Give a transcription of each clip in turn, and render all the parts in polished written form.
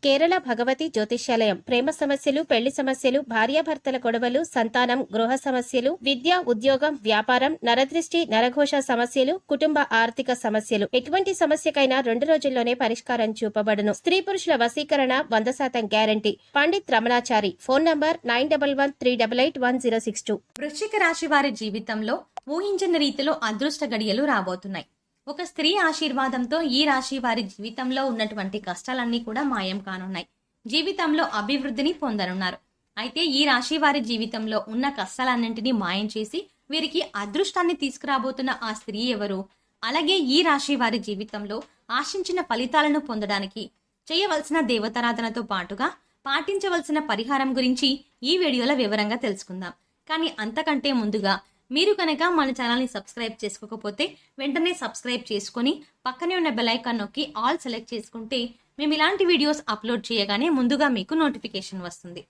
కేరళ భగవతి జ్యోతిష్యాలయం. ప్రేమ సమస్యలు, పెళ్లి సమస్యలు, భార్యాభర్తల గొడవలు, సంతానం, గృహ సమస్యలు, విద్య, ఉద్యోగం, వ్యాపారం, నరదృష్టి, నరఘోష సమస్యలు, కుటుంబ ఆర్థిక సమస్యలు, ఎటువంటి సమస్యకైనా 2 రోజుల్లోనే పరిష్కారం చూపబడును. స్త్రీ పురుషుల వశీకరణ 100% guarantee. Pandit Ramanachari. Phone number 9113881062. వృశ్చిక రాశి వారి జీవితంలో ఊహించని రీతిలో అదృష్ట గడియలు రాబోతున్నాయి. ఒక స్త్రీ ఆశీర్వాదంతో ఈ రాశి వారి జీవితంలో ఉన్నటువంటి కష్టాలన్నీ కూడా మాయం కానున్నాయి. జీవితంలో అభివృద్ధిని పొందనున్నారు. అయితే ఈ రాశి వారి జీవితంలో ఉన్న కష్టాలన్నింటినీ మాయం చేసి వీరికి అదృష్టాన్ని తీసుకురాబోతున్న ఆ స్త్రీ ఎవరు? అలాగే ఈ రాశి వారి జీవితంలో ఆశించిన ఫలితాలను పొందడానికి చేయవలసిన దేవతారాధనతో పాటుగా పాటించవలసిన పరిహారం గురించి ఈ వీడియోలో వివరంగా తెలుసుకుందాం. కానీ అంతకంటే ముందుగా మీరు కనుక మన ఛానల్ని సబ్స్క్రైబ్ చేసుకోకపోతే వెంటనే సబ్స్క్రైబ్ చేసుకుని పక్కనే ఉన్న బెల్ ఐకాన్ నొక్కి ఆల్ సెలెక్ట్ చేసుకుంటే మేము ఇలాంటి వీడియోస్ అప్లోడ్ చేయగానే ముందుగా మీకు నోటిఫికేషన్ వస్తుంది.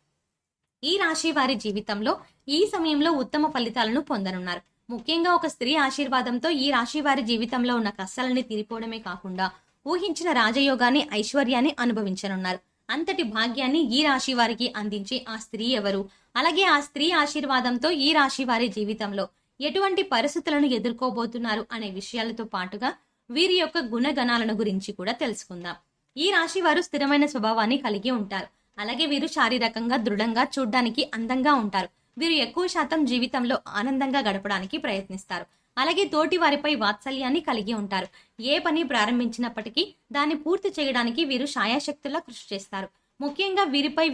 ఈ రాశి వారి జీవితంలో ఈ సమయంలో ఉత్తమ ఫలితాలను పొందనున్నారు. ముఖ్యంగా ఒక స్త్రీ ఆశీర్వాదంతో ఈ రాశి వారి జీవితంలో ఉన్న కష్టాలని తీరిపోవడమే కాకుండా ఊహించిన రాజయోగాన్ని, ఐశ్వర్యాన్ని అనుభవించనున్నారు. అంతటి భాగ్యాన్ని ఈ రాశి వారికి అందించే ఆ స్త్రీ ఎవరు? అలాగే ఆ స్త్రీ ఆశీర్వాదంతో ఈ రాశి వారి జీవితంలో ఎటువంటి పరిస్థితులను ఎదుర్కోబోతున్నారు అనే విషయాలతో పాటుగా వీరి యొక్క గుణగణాలను గురించి కూడా తెలుసుకుందాం. ఈ రాశి వారు స్థిరమైన స్వభావాన్ని కలిగి ఉంటారు. అలాగే వీరు శారీరకంగా దృఢంగా, చూడ్డానికి అందంగా ఉంటారు. వీరు ఎక్కువ శాతం జీవితంలో ఆనందంగా గడపడానికి ప్రయత్నిస్తారు. అలాగే తోటి వారిపై వాత్సల్యాన్ని కలిగి ఉంటారు. ఏ పని ప్రారంభించినప్పటికీ దాన్ని పూర్తి చేయడానికి వీరు శాయశక్తులా కృషి చేస్తారు. ముఖ్యంగా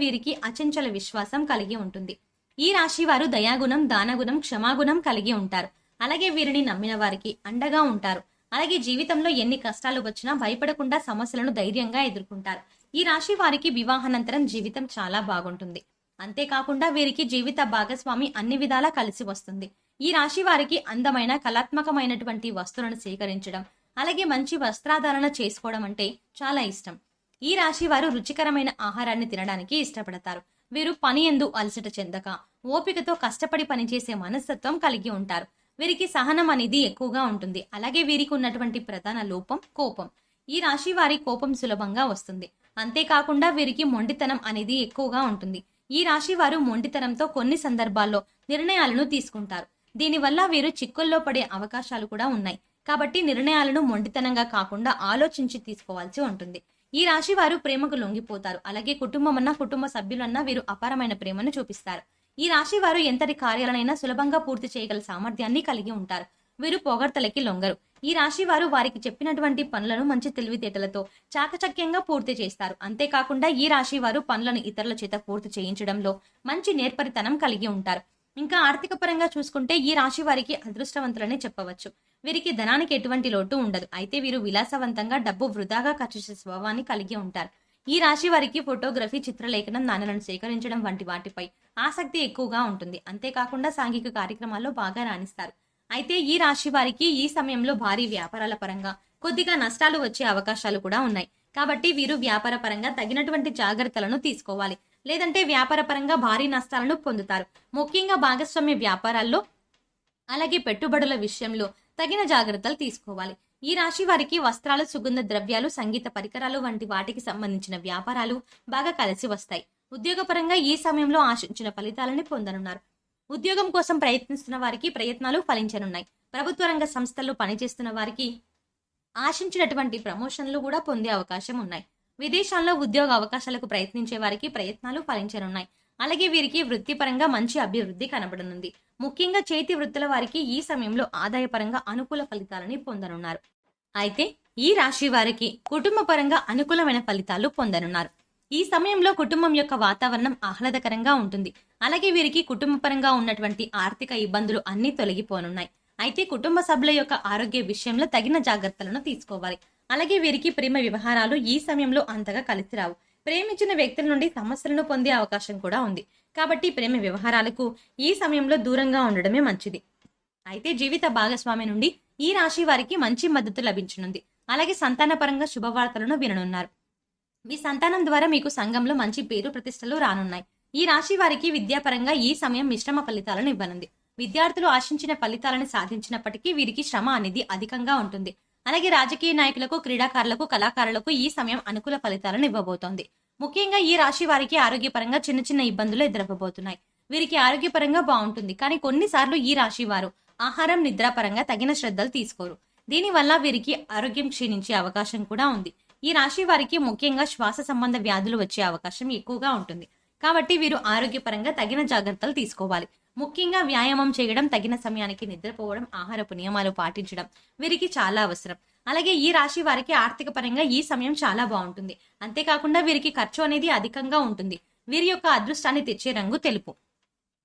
వీరికి అచంచల విశ్వాసం కలిగి ఉంటుంది. ఈ రాశి వారు దయాగుణం, దానగుణం, క్షమాగుణం కలిగి ఉంటారు. అలాగే వీరిని నమ్మిన వారికి అండగా ఉంటారు. అలాగే జీవితంలో ఎన్ని కష్టాలు వచ్చినా భయపడకుండా సమస్యలను ధైర్యంగా ఎదుర్కొంటారు. ఈ రాశి వారికి వివాహానంతరం జీవితం చాలా బాగుంటుంది. అంతేకాకుండా వీరికి జీవిత భాగస్వామి అన్ని విధాలా కలిసి వస్తుంది. ఈ రాశి వారికి అందమైన, కళాత్మకమైనటువంటి వస్తువులను సేకరించడం, అలాగే మంచి వస్త్రాధారణ చేసుకోవడం అంటే చాలా ఇష్టం. ఈ రాశి వారు రుచికరమైన ఆహారాన్ని తినడానికి ఇష్టపడతారు. వీరు పని యందు అలసట చెందక ఓపికతో కష్టపడి పనిచేసే మనస్తత్వం కలిగి ఉంటారు. వీరికి సహనం అనేది ఎక్కువగా ఉంటుంది. అలాగే వీరికి ఉన్నటువంటి ప్రధాన లోపం కోపం. ఈ రాశి వారి కోపం సులభంగా వస్తుంది. అంతేకాకుండా వీరికి మొండితనం అనేది ఎక్కువగా ఉంటుంది. ఈ రాశి వారు మొండితనంతో కొన్ని సందర్భాల్లో నిర్ణయాలను తీసుకుంటారు. దీనివల్ల వీరు చిక్కుల్లో పడే అవకాశాలు కూడా ఉన్నాయి. కాబట్టి నిర్ణయాలను మొండితనంగా కాకుండా ఆలోచించి తీసుకోవాల్సి ఉంటుంది. ఈ రాశి వారు ప్రేమకు లొంగిపోతారు. అలాగే కుటుంబ సభ్యులన్నా వీరు అపారమైన ప్రేమను చూపిస్తారు. ఈ రాశి వారు ఎంతటి కార్యాలనైనా సులభంగా పూర్తి చేయగల సామర్థ్యాన్ని కలిగి ఉంటారు. వీరు పొగడ్తలకి లొంగరు. ఈ రాశి వారు వారికి చెప్పినటువంటి పనులను మంచి తెలివితేటలతో చాకచక్యంగా పూర్తి చేస్తారు. అంతేకాకుండా ఈ రాశి వారు పనులను ఇతరుల చేత పూర్తి చేయించడంలో మంచి నేర్పరితనం కలిగి ఉంటారు. ఇంకా ఆర్థిక పరంగా చూసుకుంటే ఈ రాశి వారికి అదృష్టవంతులనే చెప్పవచ్చు. వీరికి ధనానికి ఎటువంటి లోటు ఉండదు. అయితే వీరు విలాసవంతంగా డబ్బు వృధాగా ఖర్చు చేసే స్వభావాన్ని కలిగి ఉంటారు. ఈ రాశి వారికి ఫోటోగ్రఫీ, చిత్రలేఖనం, నాణ్యాలను సేకరించడం వంటి వాటిపై ఆసక్తి ఎక్కువగా ఉంటుంది. అంతేకాకుండా సాంఘిక కార్యక్రమాల్లో బాగా రాణిస్తారు. అయితే ఈ రాశి వారికి ఈ సమయంలో భారీ వ్యాపారాల పరంగా కొద్దిగా నష్టాలు వచ్చే అవకాశాలు కూడా ఉన్నాయి. కాబట్టి వీరు వ్యాపార పరంగా తగినటువంటి జాగ్రత్తలను తీసుకోవాలి. లేదంటే వ్యాపార పరంగా భారీ నష్టాలను పొందుతారు. ముఖ్యంగా భాగస్వామ్య వ్యాపారాల్లో అలాగే పెట్టుబడుల విషయంలో తగిన జాగ్రత్తలు తీసుకోవాలి. ఈ రాశి వారికి వస్త్రాలు, సుగంధ ద్రవ్యాలు, సంగీత పరికరాలు వంటి వాటికి సంబంధించిన వ్యాపారాలు బాగా కలిసి వస్తాయి. ఉద్యోగపరంగా ఈ సమయంలో ఆశించిన ఫలితాలని పొందనున్నారు. ఉద్యోగం కోసం ప్రయత్నిస్తున్న వారికి ప్రయత్నాలు ఫలించనున్నాయి. ప్రభుత్వ రంగ సంస్థల్లో పనిచేస్తున్న వారికి ఆశించినటువంటి ప్రమోషన్లు కూడా పొందే అవకాశం ఉన్నాయి. విదేశాల్లో ఉద్యోగ అవకాశాలకు ప్రయత్నించే వారికి ప్రయత్నాలు ఫలించనున్నాయి. అలాగే వీరికి వృత్తిపరంగా మంచి అభివృద్ధి కనబడనుంది. ముఖ్యంగా చేతి వృత్తుల వారికి ఈ సమయంలో ఆదాయపరంగా అనుకూల ఫలితాలని పొందనున్నారు. అయితే ఈ రాశి వారికి కుటుంబ పరంగా అనుకూలమైన ఫలితాలు పొందనున్నారు. ఈ సమయంలో కుటుంబం యొక్క వాతావరణం ఆహ్లాదకరంగా ఉంటుంది. అలాగే వీరికి కుటుంబ పరంగా ఉన్నటువంటి ఆర్థిక ఇబ్బందులు అన్ని తొలగిపోనున్నాయి. అయితే కుటుంబ సభ్యుల యొక్క ఆరోగ్య విషయంలో తగిన జాగ్రత్తలను తీసుకోవాలి. అలాగే వీరికి ప్రేమ వ్యవహారాలు ఈ సమయంలో అంతగా కలిసి రావు. ప్రేమించిన వ్యక్తుల నుండి సమస్యలను పొందే అవకాశం కూడా ఉంది. కాబట్టి ప్రేమ వ్యవహారాలకు ఈ సమయంలో దూరంగా ఉండడమే మంచిది. అయితే జీవిత భాగస్వామి నుండి ఈ రాశి వారికి మంచి మద్దతు లభించనుంది. అలాగే సంతానపరంగా శుభవార్తలను విననున్నారు. మీ సంతానం ద్వారా మీకు సంఘంలో మంచి పేరు ప్రతిష్టలు రానున్నాయి. ఈ రాశి వారికి విద్యాపరంగా ఈ సమయం మిశ్రమ ఫలితాలను ఇవ్వనుంది. విద్యార్థులు ఆశించిన ఫలితాలను సాధించినప్పటికీ వీరికి శ్రమ అనేది అధికంగా ఉంటుంది. అలాగే రాజకీయ నాయకులకు, క్రీడాకారులకు, కళాకారులకు ఈ సమయం అనుకూల ఫలితాలను ఇవ్వబోతోంది. ముఖ్యంగా ఈ రాశి వారికి ఆరోగ్యపరంగా చిన్న చిన్న ఇబ్బందులు ఎదురవ్వబోతున్నాయి. వీరికి ఆరోగ్యపరంగా బాగుంటుంది, కానీ కొన్నిసార్లు ఈ రాశి వారు ఆహారం నిద్ర పరంగా తగిన శ్రద్ధలు తీసుకోరు. దీనివల్ల వీరికి ఆరోగ్యం క్షీణించే అవకాశం కూడా ఉంది. ఈ రాశి వారికి ముఖ్యంగా శ్వాస సంబంధ వ్యాధులు వచ్చే అవకాశం ఎక్కువగా ఉంటుంది. కాబట్టి వీరు ఆరోగ్యపరంగా తగిన జాగ్రత్తలు తీసుకోవాలి. ముఖ్యంగా వ్యాయామం చేయడం, తగిన సమయానికి నిద్రపోవడం, ఆహారపు నియమాలు పాటించడం వీరికి చాలా అవసరం. అలాగే ఈ రాశి వారికి ఆర్థిక పరంగా ఈ సమయం చాలా బాగుంటుంది. అంతేకాకుండా వీరికి ఖర్చు అనేది అధికంగా ఉంటుంది. వీరి యొక్క అదృష్టాన్ని తెచ్చే రంగు తెలుపు.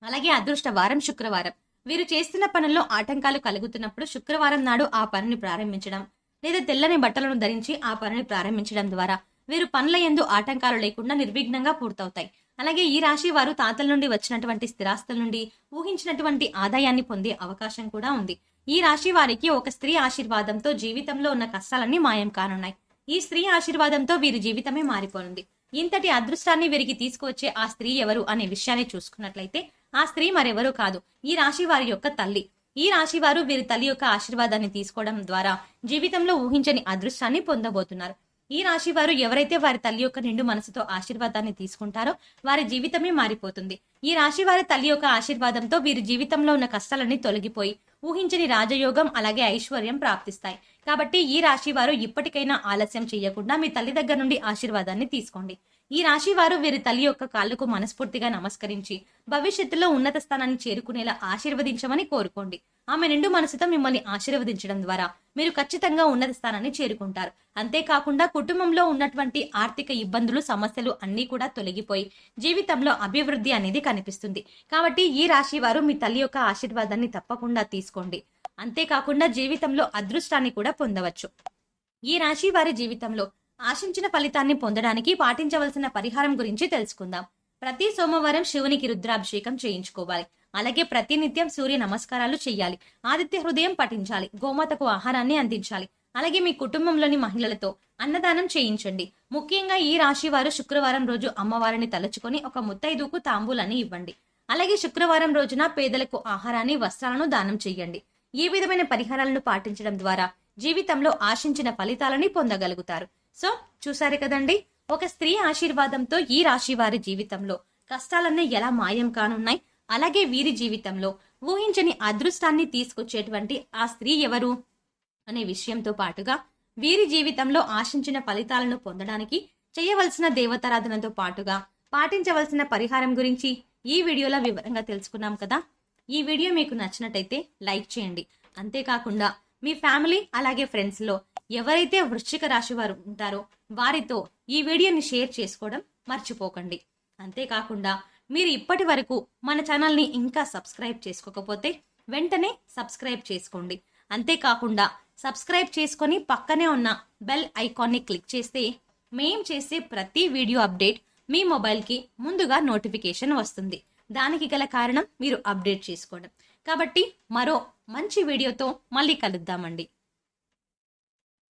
అలాగే అదృష్ట వారం శుక్రవారం. వీరు చేస్తున్న పనుల్లో ఆటంకాలు కలుగుతున్నప్పుడు శుక్రవారం నాడు ఆ పనిని ప్రారంభించడం, లేదా తెల్లని బట్టలను ధరించి ఆ పనిని ప్రారంభించడం ద్వారా వీరు పనుల యందు ఆటంకాలు లేకుండా నిర్విఘ్నంగా పూర్తవుతాయి. అలాగే ఈ రాశి వారు తాతల నుండి వచ్చినటువంటి స్థిరాస్తుల నుండి ఊహించినటువంటి ఆదాయాన్ని పొందే అవకాశం కూడా ఉంది. ఈ రాశి వారికి ఒక స్త్రీ ఆశీర్వాదంతో జీవితంలో ఉన్న కష్టాలన్నీ మాయం కానున్నాయి. ఈ స్త్రీ ఆశీర్వాదంతో వీరి జీవితమే మారిపోనుంది. ఇంతటి అదృష్టాన్ని వీరికి తీసుకువచ్చే ఆ స్త్రీ ఎవరు అనే విషయాన్ని చూసుకున్నట్లయితే ఆ స్త్రీ మరెవరూ కాదు, ఈ రాశి వారి యొక్క తల్లి. ఈ రాశి వారు వీరి తల్లి యొక్క ఆశీర్వాదాన్ని తీసుకోవడం ద్వారా జీవితంలో ఊహించని అదృష్టాన్ని పొందబోతున్నారు. ఈ రాశి వారు ఎవరైతే వారి తల్లి యొక్క నిండు మనసుతో ఆశీర్వాదాన్ని తీసుకుంటారో వారి జీవితమే మారిపోతుంది. ఈ రాశి వారి తల్లి యొక్క ఆశీర్వాదంతో వీరి జీవితంలో ఉన్న కష్టాలన్నీ తొలగిపోయి ఊహించని రాజయోగం అలాగే ఐశ్వర్యం ప్రాప్తిస్తాయి. కాబట్టి ఈ రాశి వారు ఇప్పటికైనా ఆలస్యం చేయకుండా మీ తల్లి దగ్గర నుండి ఆశీర్వాదాన్ని తీసుకోండి. ఈ రాశి వారు వీరి తల్లి యొక్క కాళ్లకు మనస్ఫూర్తిగా నమస్కరించి భవిష్యత్తులో ఉన్నత స్థానాన్ని చేరుకునేలా ఆశీర్వదించమని కోరుకోండి. ఆమె నిండు మనసుతో మిమ్మల్ని ఆశీర్వదించడం ద్వారా మీరు ఖచ్చితంగా ఉన్నత స్థానాన్ని చేరుకుంటారు. అంతేకాకుండా కుటుంబంలో ఉన్నటువంటి ఆర్థిక ఇబ్బందులు, సమస్యలు అన్నీ కూడా తొలగిపోయి జీవితంలో అభివృద్ధి అనేది కనిపిస్తుంది. కాబట్టి ఈ రాశి వారు మీ తల్లి యొక్క ఆశీర్వాదాన్ని తప్పకుండా తీసుకోండి. అంతేకాకుండా జీవితంలో అదృష్టాన్ని కూడా పొందవచ్చు. ఈ రాశి వారి జీవితంలో ఆశించిన ఫలితాన్ని పొందడానికి పాటించవలసిన పరిహారం గురించి తెలుసుకుందాం. ప్రతి సోమవారం శివునికి రుద్రాభిషేకం చేయించుకోవాలి. అలాగే ప్రతినిత్యం సూర్య నమస్కారాలు చేయాలి. ఆదిత్య హృదయం పఠించాలి. గోమాతకు ఆహారాన్ని అందించాలి. అలాగే మీ కుటుంబంలోని మహిళలతో అన్నదానం చేయించండి. ముఖ్యంగా ఈ రాశి వారు శుక్రవారం రోజు అమ్మవారిని తలుచుకొని ఒక ముత్తైదుకు తాంబూలాన్ని ఇవ్వండి. అలాగే శుక్రవారం రోజున పేదలకు ఆహారాన్ని, వస్త్రాలను దానం చేయండి. ఈ విధమైన పరిహారాలను పాటించడం ద్వారా జీవితంలో ఆశించిన ఫలితాలని పొందగలుగుతారు. సో చూసారు కదండి, ఒక స్త్రీ ఆశీర్వాదంతో ఈ రాశి వారి జీవితంలో కష్టాలన్నీ ఎలా మాయం కానున్నాయి. అలాగే వీరి జీవితంలో ఊహించని అదృష్టాన్ని తీసుకొచ్చేటువంటి ఆ స్త్రీ ఎవరు అనే విషయంతో పాటుగా వీరి జీవితంలో ఆశించిన ఫలితాలను పొందడానికి చేయవలసిన దేవతారాధనతో పాటుగా పాటించవలసిన పరిహారం గురించి ఈ వీడియోలో వివరంగా తెలుసుకున్నాం కదా. ఈ వీడియో మీకు నచ్చినట్టయితే లైక్ చేయండి. అంతేకాకుండా మీ ఫ్యామిలీ అలాగే ఫ్రెండ్స్ లో ఎవరైతే వృశ్చిక రాశి వారు ఉంటారో వారితో ఈ వీడియోని షేర్ చేసుకోవడం మర్చిపోకండి. అంతేకాకుండా మీరు ఇప్పటి వరకు మన ఛానల్ని ఇంకా సబ్స్క్రైబ్ చేసుకోకపోతే వెంటనే సబ్స్క్రైబ్ చేసుకోండి. అంతేకాకుండా సబ్స్క్రైబ్ చేసుకొని పక్కనే ఉన్న బెల్ ఐకాన్ని క్లిక్ చేస్తే మేం చేసే ప్రతి వీడియో అప్డేట్ మీ మొబైల్కి ముందుగా నోటిఫికేషన్ వస్తుంది. దానికి గల కారణం మీరు అప్డేట్ చేసుకోవడం. కాబట్టి మరో మంచి వీడియోతో మళ్ళీ కలుద్దామండి.